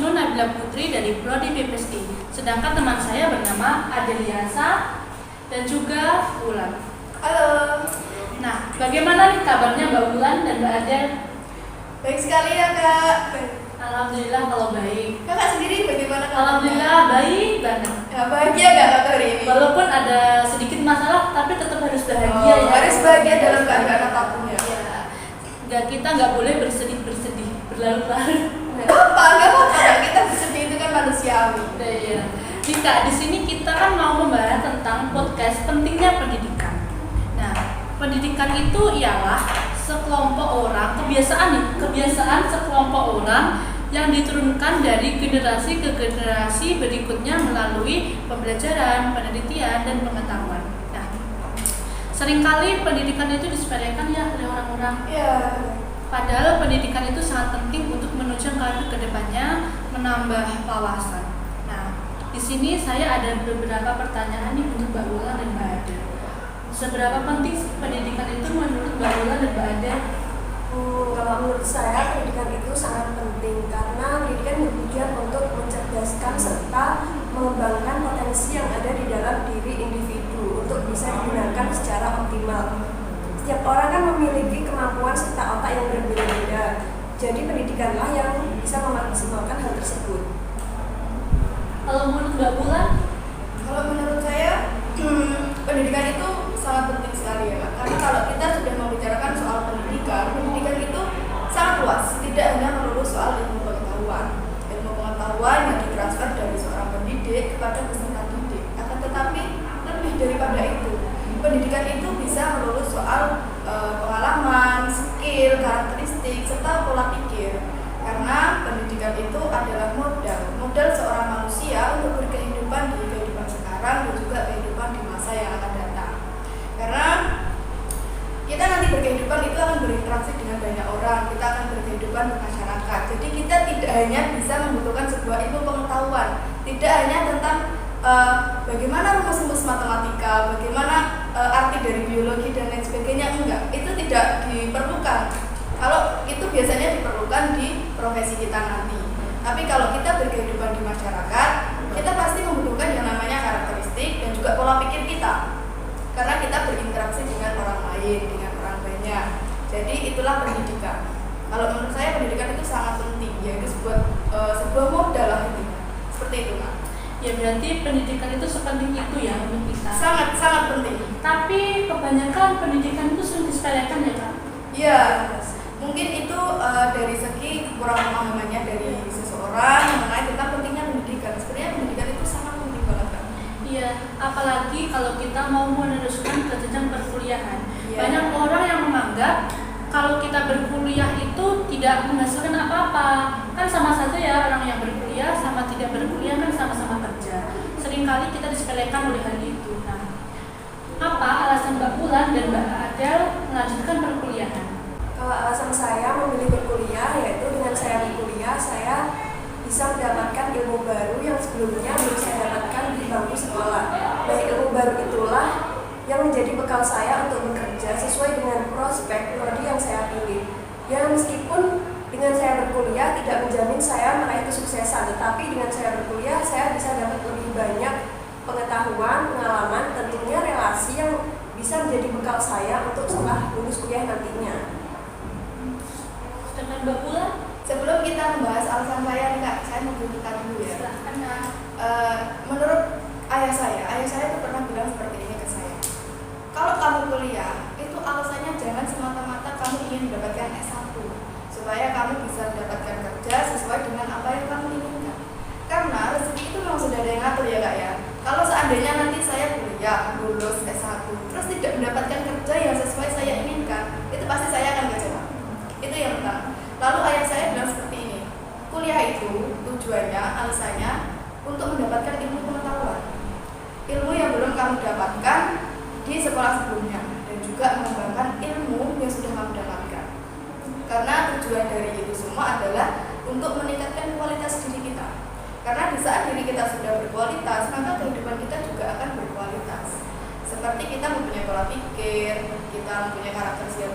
Wisnu Nabila Putri dari Prodi PPSI. Sedangkan teman saya bernama Adeliasa dan juga Wulan. Halo. Nah, bagaimana nih kabarnya Mbak Wulan dan Mbak Adel? Baik sekali ya Kak. Alhamdulillah kalau baik. Kakak sendiri bagaimana? Alhamdulillah baik banget. Ya, bahagia gak Kak hari ini? Walaupun ada sedikit masalah, tapi tetap harus bahagia ya. Harus bahagia dalam keadaan apapun ya. Kita nggak boleh bersedih berlarut-larut. Gak apa-apa. Kita bersedih itu kan manusiawi. Iya. Jika di sini kita kan mau membahas tentang podcast pentingnya pendidikan. Nah, pendidikan itu ialah sekelompok orang, kebiasaan sekelompok orang yang diturunkan dari generasi ke generasi berikutnya melalui pembelajaran, penelitian, dan pengetahuan. Nah, seringkali pendidikan itu disepelekan ya oleh orang-orang. Iya. Padahal pendidikan itu sangat penting untuk menunjang karir kedepannya, menambah wawasan. Nah, di sini saya ada beberapa pertanyaan nih untuk Mbak Wulan dan Mbak Adel. Seberapa penting pendidikan itu menurut Mbak Wulan dan Mbak Adel? Kalau menurut saya pendidikan itu sangat penting karena pendidikan bertujuan untuk mencerdaskan serta mengembangkan potensi yang ada di dalam diri individu untuk bisa digunakan secara optimal. Setiap orang kan memiliki kemampuan serta otak yang berbeda-beda. Jadi pendidikanlah yang bisa memaksimalkan hal tersebut. Kalau menurut Mbak Wulan? Kalau menurut saya pendidikan itu sangat penting sekali ya Kak. Karena kalau kita sudah membicarakan soal pendidikan itu sangat luas. Tidak hanya melulu soal ilmu pengetahuan. Ilmu pengetahuan yang ditransfer dari seorang pendidik kepada peserta didik. Akan tetapi lebih daripada itu, pendidikan itu bisa melulu soal pengalaman, skill, karakteristik, serta pola pikir. Karena pendidikan itu adalah modal seorang manusia untuk berkehidupan di kehidupan sekarang dan juga kehidupan di masa yang akan datang. Karena kita nanti berkehidupan itu akan berinteraksi dengan banyak orang, kita akan berkehidupan bermasyarakat. Jadi kita tidak hanya bisa membutuhkan sebuah ilmu pengetahuan, tidak hanya tentang bagaimana rumus-rumus matematika, bagaimana arti dari biologi dan lain sebagainya, enggak. Itu tidak diperlukan. Kalau itu biasanya diperlukan di profesi kita nanti. Tapi kalau kita berkehidupan di masyarakat, kita pasti membutuhkan yang namanya karakteristik dan juga pola pikir kita. Karena kita berinteraksi dengan orang lain, dengan orang banyak. Jadi itulah pendidikan. Kalau menurut saya pendidikan itu sangat penting, yaitu sebuah modal lah intinya. Seperti itu Kak. Ya berarti pendidikan itu sepenting itu ya untuk kita. Sangat penting. Tapi kebanyakan pendidikan itu sering disepelekan ya Kak? Iya. Mungkin itu dari segi kurang pemahamannya dari seseorang mengenai tentang pentingnya pendidikan. Sebenarnya pendidikan itu sangat penting banget Kak. Iya, apalagi kalau kita mau meneruskan ke jenjang perkuliahan. Iya. Banyak orang yang menganggap kalau kita berkuliah itu tidak menghasilkan apa-apa. Kan sama saja ya, orang yang berkuliah sama tidak berkuliah kan sama-sama kerja. Seringkali kita disepelekan oleh hal itu. Nah, apa alasan Mbak Wulan dan Mbak Adel melanjutkan perkuliahan? Kalau alasan saya memilih berkuliah, yaitu dengan saya berkuliah, saya bisa mendapatkan ilmu baru yang sebelumnya belum saya dapatkan di bangku sekolah. Dan ilmu baru itulah yang menjadi bekal saya untuk bekerja sesuai dengan prospek prodi yang saya pilih. Ya meskipun dengan saya berkuliah tidak menjamin saya meraih kesuksesan, tetapi dengan saya berkuliah saya bisa dapat lebih banyak pengetahuan, pengalaman, tentunya relasi yang bisa menjadi bekal saya untuk setelah lulus kuliah nantinya. Dengan Mbak Wulan? Sebelum kita membahas alasan saya nih Kak, saya mau berbicara dulu ya. Silahkan. Menurut ayah saya itu pernah bilang seperti ini ke saya. Kalau kamu kuliah, itu alasannya jangan semata-mata kamu ingin mendapatkan S1 supaya kamu bisa mendapatkan kerja sesuai dengan apa yang kamu inginkan. Karena rezeki itu memang sudah ada yang ngatur ya Kak ya. Kalau seandainya nanti saya kuliah, lulus S1, terus tidak mendapatkan kerja yang sesuai saya inginkan, itu pasti saya akan kecewa. Itu yang pertama. Lalu ayah saya bilang seperti ini, kuliah itu tujuannya, alasannya untuk mendapatkan ilmu pengetahuan, ilmu yang belum kamu dapatkan di sekolah sebelumnya, dan juga mengembangkan ilmu yang sudah kamu dapatkan. Karena tujuan dari itu semua adalah untuk meningkatkan kualitas diri kita. Karena di saat diri kita sudah berkualitas, maka kehidupan kita juga akan berkualitas. Seperti kita mempunyai pola pikir, kita mempunyai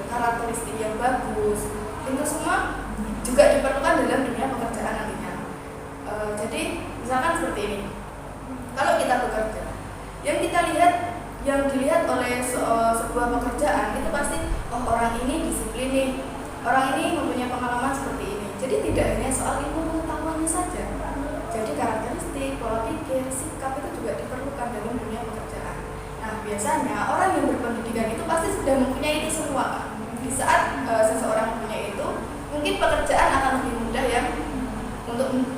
karakteristik yang bagus. Itu semua juga diperlukan dalam dunia pekerjaan nantinya.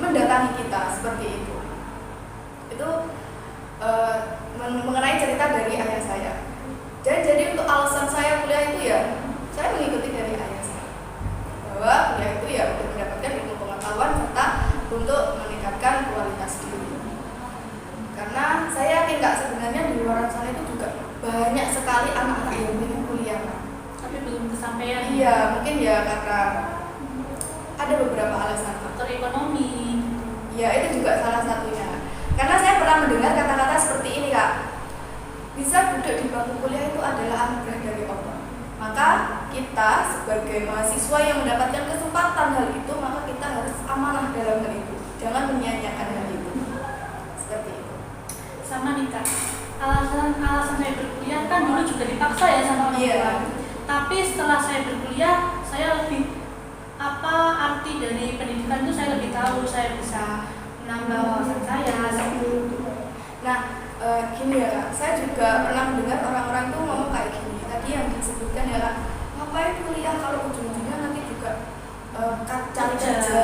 mendatangi kita seperti itu. Itu mengenai cerita dari ayah saya. Jadi untuk alasan saya kuliah itu ya saya mengikuti dari ayah saya bahwa kuliah itu ya untuk mendapatkan ilmu pengetahuan serta untuk meningkatkan kualitas diri. Karena saya yakin Kak, sebenarnya di luar sana itu juga banyak sekali anak-anak yang ingin kuliah Kak. Tapi belum kesampaian. Iya, mungkin ya karena ada beberapa alasan Faktor ekonomi. ya, itu juga salah satunya. Karena saya pernah mendengar kata-kata seperti ini Kak, bisa duduk di bangku kuliah itu adalah anugerah dari Allah. Maka kita sebagai mahasiswa yang mendapatkan kesempatan hal itu, maka kita harus amanah dalam hal itu, jangan menyia-nyiakan hal itu. Seperti itu. Sama nih Kak, alasan saya berkuliah kan dulu juga dipaksa ya sama orang tua. Iya. Tapi setelah saya berkuliah, saya lebih apa arti dari pendidikan itu saya lebih tahu, saya bisa menambah wawasan saya seperti itu. Nah, gini ya Kak, saya juga pernah mendengar orang-orang itu ngomong kayak gini. Tadi yang disebutkan ya Kak, ngapain kuliah kalau ujung-ujungnya nanti juga cari kerja.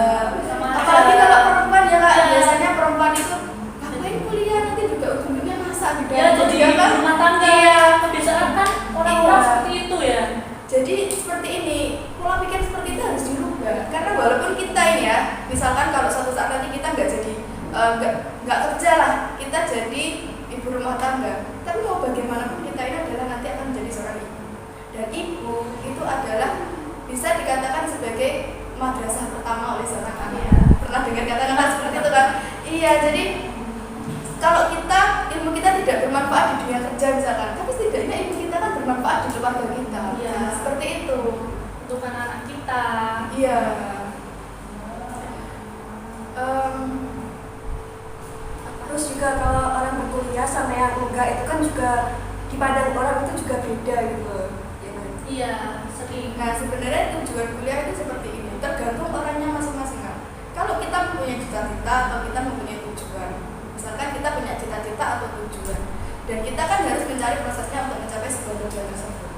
Sama Apalagi aja. kalau perempuan ya Kak, Iya. biasanya perempuan itu ngapain kuliah nanti juga ujung-ujungnya masak di Ya dapur, jadi ya kan? rumah tangga. Iya. Kebiasaan kan orang-orang Iya. seperti itu ya. Jadi seperti ini, pola pikir seperti itu harus dirubah. Karena walaupun kita ini ya, misalkan kalau suatu saat nanti kita nggak jadi nggak kerja lah, kita jadi ibu rumah tangga. Tapi mau bagaimanapun kita ini adalah nanti akan menjadi seorang ibu. Dan ibu itu adalah bisa dikatakan sebagai madrasah pertama oleh seorang anak. Iya. Pernah dengar kata-kata seperti itu kan? Iya, jadi kalau ilmu kita tidak bermanfaat di dunia kerja misalkan, tapi setidaknya ilmu kita kan bermanfaat di keluarga kita. Iya. Seperti itu. Untuk anak-anak kita. Iya. Terus juga kalau orang berkuliah sama yang enggak itu kan juga dipandang orang itu juga beda gitu. Ya kan? Iya, sering. Nah, sebenarnya tujuan kuliah itu seperti ini, tergantung orangnya masing-masing kan. Kalau kita mempunyai cita-cita atau kita mempunyai tujuan, misalkan kita punya cita-cita atau tujuan, dan kita kan harus mencari prosesnya untuk mencapai sebuah tujuan tersebut.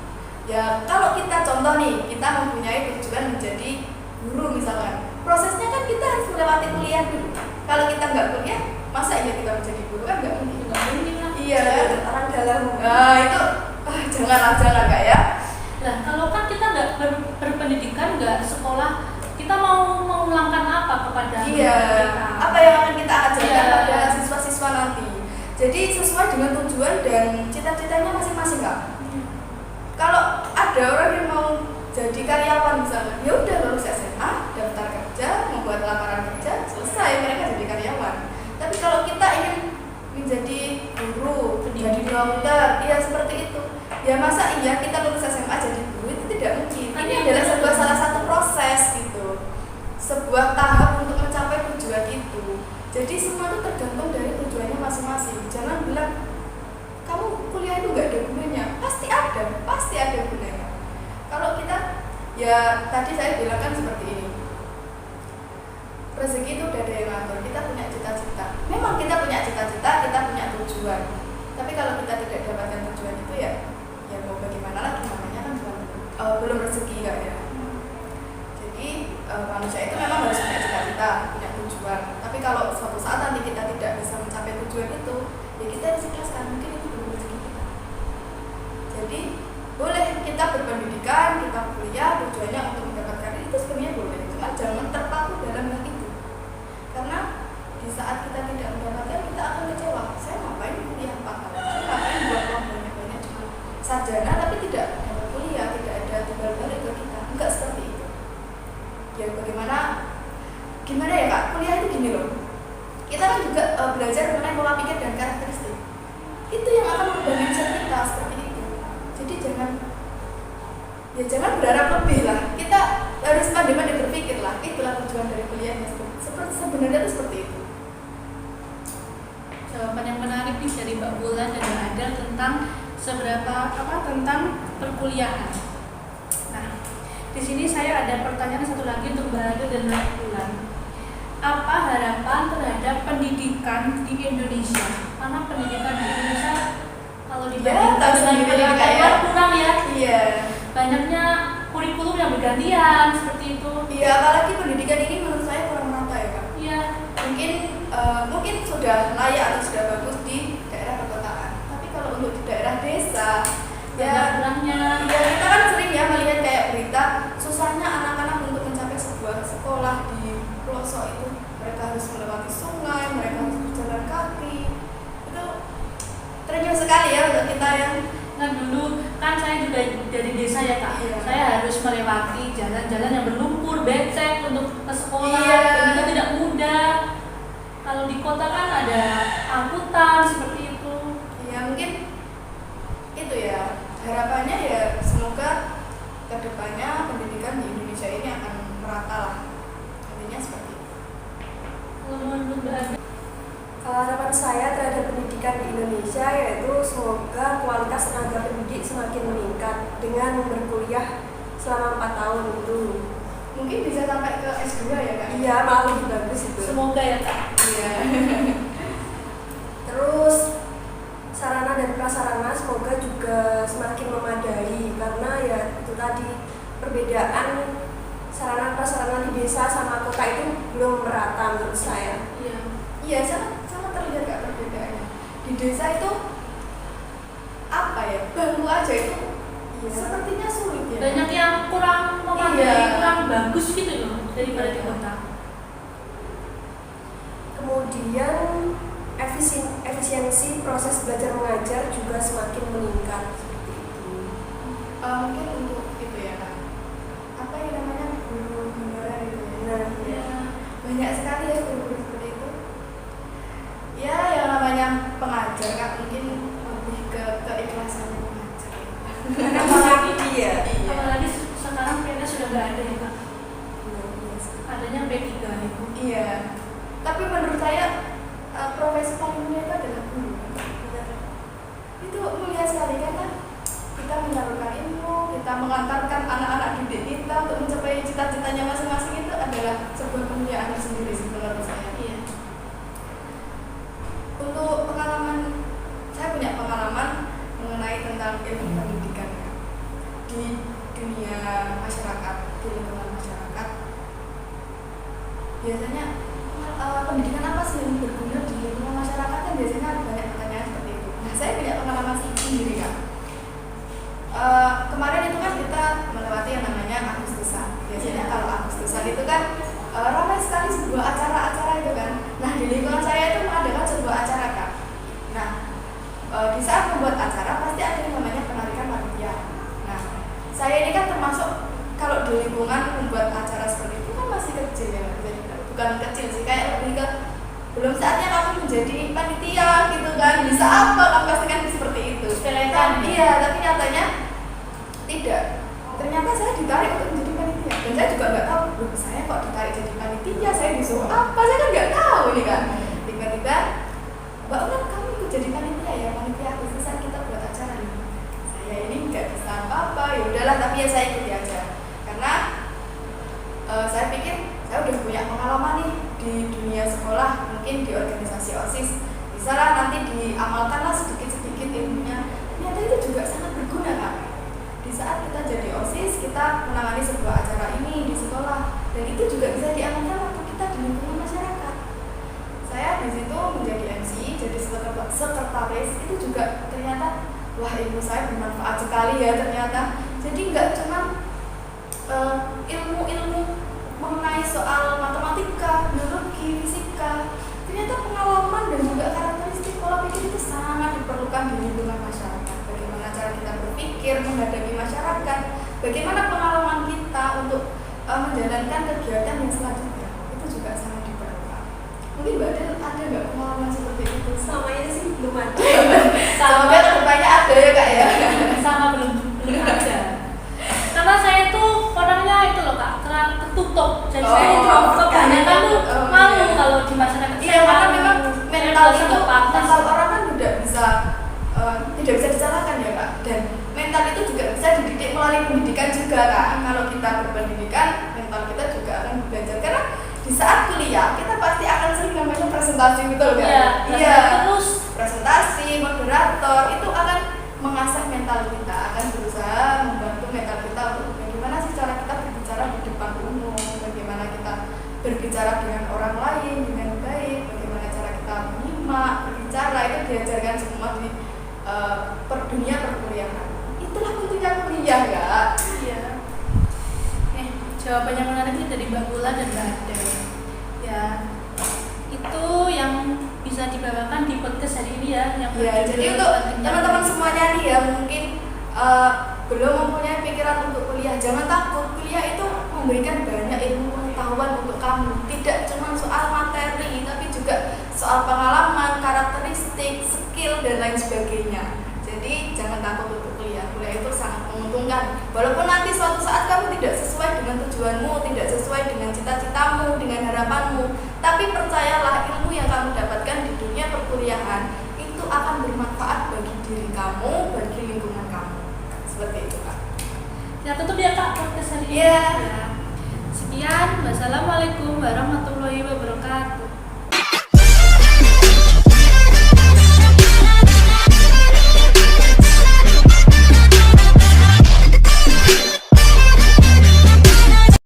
Ya, kalau kita contoh nih, kita mempunyai tujuan menjadi guru misalkan, prosesnya kan kita harus melewati kuliah dulu. Kalau kita nggak kuliah, masa iya kita menjadi guru kan nggak mungkin. Nggak mungkin lah. Iya. Orang dalam. Nah, itu jangan Kak ya. Nah, kalau kan kita nggak berpendidikan, nggak sekolah, kita mau mengulangkan apa kepada Iya, kita? apa yang akan kita ajarkan Iya. pada siswa-siswa nanti. Jadi sesuai dengan tujuan dan cita-citanya masing-masing Kak. Kalau ada orang yang mau jadi karyawan misalnya, ya udah lulus SMA, daftar kerja, membuat lamaran kerja, selesai mereka jadi karyawan. Tapi kalau kita ingin menjadi guru, jadi dokter, ya seperti itu. Ya masa iya kita lulus SMA jadi guru, itu tidak mungkin. Ini adalah sebuah salah satu proses gitu, sebuah tahap untuk mencapai tujuan itu. Jadi semua itu tergantung dari tujuannya masing-masing. Jangan bilang kamu kuliah itu nggak ada gunanya, pasti ada gunanya. Kalau kita, ya tadi saya bilang kan seperti ini, rezeki itu udah ada yang ngatur. Kita punya cita-cita, memang kita punya cita-cita, kita punya tujuan. Tapi kalau kita tidak dapatkan tujuan itu ya mau bagaimana lagi, namanya kan belum rezeki Kak ya. Jadi manusia itu memang harus punya cita-cita, punya tujuan. Tapi kalau suatu saat nanti kita tidak bisa mencapai tujuan itu, ya kita harus ikhlaskan, mungkin itu belum rezeki kita. Jadi boleh kita berpendidikan, kita kuliah, tujuannya untuk mendapatkan itu sebenarnya boleh. Cuma jangan terpaku dalam hal itu. Karena di saat kita tidak mendapatkan, kita akan kecewa. Saya ngapain kuliah 4 tahun? Saya ngapain buat uang banyak-banyak cuma sarjana tapi tidak dapat kuliah, tidak ada timbal balik ke kita. Enggak seperti itu. Ya gimana ya Kak? Kuliah itu gini loh. Kita kan juga belajar mengenai pola pikir dan karakteristik. Itu yang akan merubah mindset kita seperti itu. Jadi jangan berharap lebih lah. Kita harus pandai-pandai berpikir lah. Itulah tujuan dari kuliahnya. Sebenarnya itu seperti itu. Jawaban yang menarik nih dari Mbak Bulan dan Mbak Adel tentang tentang perkuliahan. Nah, di sini saya ada pertanyaan satu lagi untuk Mbak Adel dan Mbak Bulan. Apa harapan terhadap pendidikan di Indonesia? Karena pendidikan di Indonesia kalau dibandingkan tahu dengan sendiri pendidikan lah, luar ya. kurang ya. Iya. Banyaknya kurikulum yang bergantian seperti itu. Iya, apalagi pendidikan ini menurut saya kurang merata ya Kak. Iya, mungkin sudah layak atau sudah bagus di daerah perkotaan. Tapi kalau untuk di daerah desa, ya kurangnya. ya kita kan sering ya melihat kayak berita susahnya anak-anak untuk mencapai sebuah sekolah di pelosok itu. Mereka harus melewati sungai, mereka harus berjalan kaki. Itu terjauh sekali ya untuk kita yang Kan dulu kan saya juga dari desa ya Kak. Iya. Saya harus melewati jalan-jalan yang berlumpur, becek untuk ke sekolah. Iya. Dan itu tidak mudah. Kalau di kota kan ada angkutan seperti itu. ya mungkin itu ya harapannya ya semoga kedepannya pendidikan di Indonesia ini akan merata lah, intinya seperti itu. Kalau menurut Mbak Ade, Harapan saya terhadap pendidikan di Indonesia yaitu semoga kualitas tenaga pendidik semakin meningkat dengan berkuliah selama 4 tahun itu. Mungkin bisa sampai ke S2 ya Kak? Iya, malah lebih bagus itu. semoga ya Kak. Iya. Terus sarana dan prasarana semoga juga semakin memadai karena ya itu tadi perbedaan sarana prasarana di desa sama kota itu belum merata menurut saya. Iya. Iya, sangat terlihat Kak perbedaannya. Di desa itu apa ya? Bangku aja itu sepertinya sulit ya. Banyak yang kurang memadai, Iya. kurang bagus gitu loh daripada di kota. Kemudian efisiensi proses belajar mengajar juga semakin meningkat seperti itu. Mungkin untuk itu ya Kak. Apa yang namanya guru honorer itu ya? Nah, Iya. Banyak sekali ya guru seperti itu. Ya, yang namanya pengajar Kak, mungkin lebih ke keikhlasan pengajar. apalagi dia. Iya. Apalagi sekarang PNS sudah nggak ada ya Kak. Nah, biasa. Adanya P3 itu. Iya. Tapi menurut saya profesi paling mulia itu adalah guru. Benar. Itu mulia sekali karena kita menyalurkan ilmu, kita mengantarkan anak-anak didik kita untuk mencapai cita-citanya masing-masing, itu adalah sebuah kemuliaan tersendiri sih menurut saya. Iya. Untuk pengalaman, saya punya pengalaman mengenai tentang ilmu pendidikan ya. Di dunia masyarakat, di lingkungan masyarakat, biasanya pendidikan apa sih yang berguna di lingkungan masyarakat, kan biasanya ada banyak pertanyaan seperti itu. Nah, saya punya pengalaman sendiri Kak. Kemarin itu kan kita melewati yang namanya Agustusan. Biasanya kalau Agustusan itu kan ramai sekali sebuah acara-acara itu kan. Nah, di lingkungan saya itu mengadakan sebuah acara Kak. Nah, di saat membuat acara pasti ada yang namanya penarikan panitia. Nah, saya ini kan termasuk kalau di lingkungan membuat acara seperti itu kan masih kecil ya, bukan kecil sih, kayak lebih ke belum saatnya kamu menjadi panitia gitu kan, bisa apa kamu pasti kan seperti itu. Sepelekan. Iya, tapi nyatanya tidak. Ternyata saya ditarik untuk menjadi panitia dan saya juga nggak tahu, loh saya kok ditarik jadi panitia, saya disuruh apa, saya kan nggak tahu nih kan. Tiba-tiba, Mbak Ulan kamu ikut jadi panitia ya, panitia Agustusan kita buat acara nih. Saya ini nggak bisa apa-apa, ya udahlah, tapi ya saya ikuti aja karena saya pikir saya udah punya pengalaman nih di dunia sekolah, mungkin di organisasi OSIS, bisalah nanti diamalkanlah sedikit-sedikit ilmunya. Ternyata itu juga sangat berguna Kak. Di saat kita jadi OSIS, kita menangani sebuah acara ini di sekolah, dan itu juga bisa diamalkan waktu kita di lingkungan masyarakat. Saya di situ menjadi MC, jadi sekretaris, itu juga ternyata wah ilmu saya bermanfaat sekali ya ternyata. Jadi nggak cuma ilmu-ilmu mengenai soal matematika, biologi, fisika, ternyata pengalaman dan juga karakteristik pola pikir itu sangat diperlukan di lingkungan masyarakat. Bagaimana cara kita berpikir menghadapi masyarakat, bagaimana pengalaman kita untuk menjalankan kegiatan yang selanjutnya, itu juga sangat diperlukan. Mungkin Mbak Del ada nggak pengalaman seperti itu? Sama ini sih belum ada. Semoga kedepannya ada ya Kak ya. Sama belum ada. Karena saya tuh orangnya itu loh Kak, tertutup. Jadi saya introvert, kebanyakan tuh malu kalau di masyarakat. Iya, karena memang mental itu itu, pantas. mental orang kan tidak bisa disalahkan ya Kak. Dan mental itu juga bisa dididik melalui pendidikan juga Kak. Kalau kita berpendidikan, mental kita juga akan belajar. Karena di saat kuliah kita pasti akan sering namanya presentasi gitu loh Kak. Iya. Terus Presentasi, moderator itu akan mengasah mental kita, akan berusaha membantu mental kita untuk bagaimana sih cara kita berbicara di depan umum, bagaimana kita berbicara dengan orang lain dengan baik. diberikan semua di dunia perkuliahan. Itulah pentingnya kuliah ya. Iya. Jawaban yang menarik ini dari Mbak Gula dan Mbak Ade. Ya, itu yang bisa dibawakan di podcast hari ini ya. Yang Ya, jadi untuk teman-teman semuanya nih ya mungkin belum mempunyai pikiran untuk kuliah, jangan takut. Kuliah itu memberikan banyak ilmu pengetahuan untuk kamu. Tidak cuma soal materi, tapi juga soal pengalaman, karakteristik, skill dan lain sebagainya. Jadi jangan takut untuk kuliah. Kuliah itu sangat menguntungkan. Walaupun nanti suatu saat kamu tidak sesuai dengan tujuanmu, tidak sesuai dengan cita-citamu, dengan harapanmu, tapi percayalah ilmu yang kamu dapatkan di dunia perkuliahan itu akan bermanfaat bagi diri kamu, bagi lingkungan kamu. Seperti itu, Kak. Ya, tutup ya Kak podcast hari ini. Iya. Ya. Sekian, wassalamualaikum warahmatullahi wabarakatuh.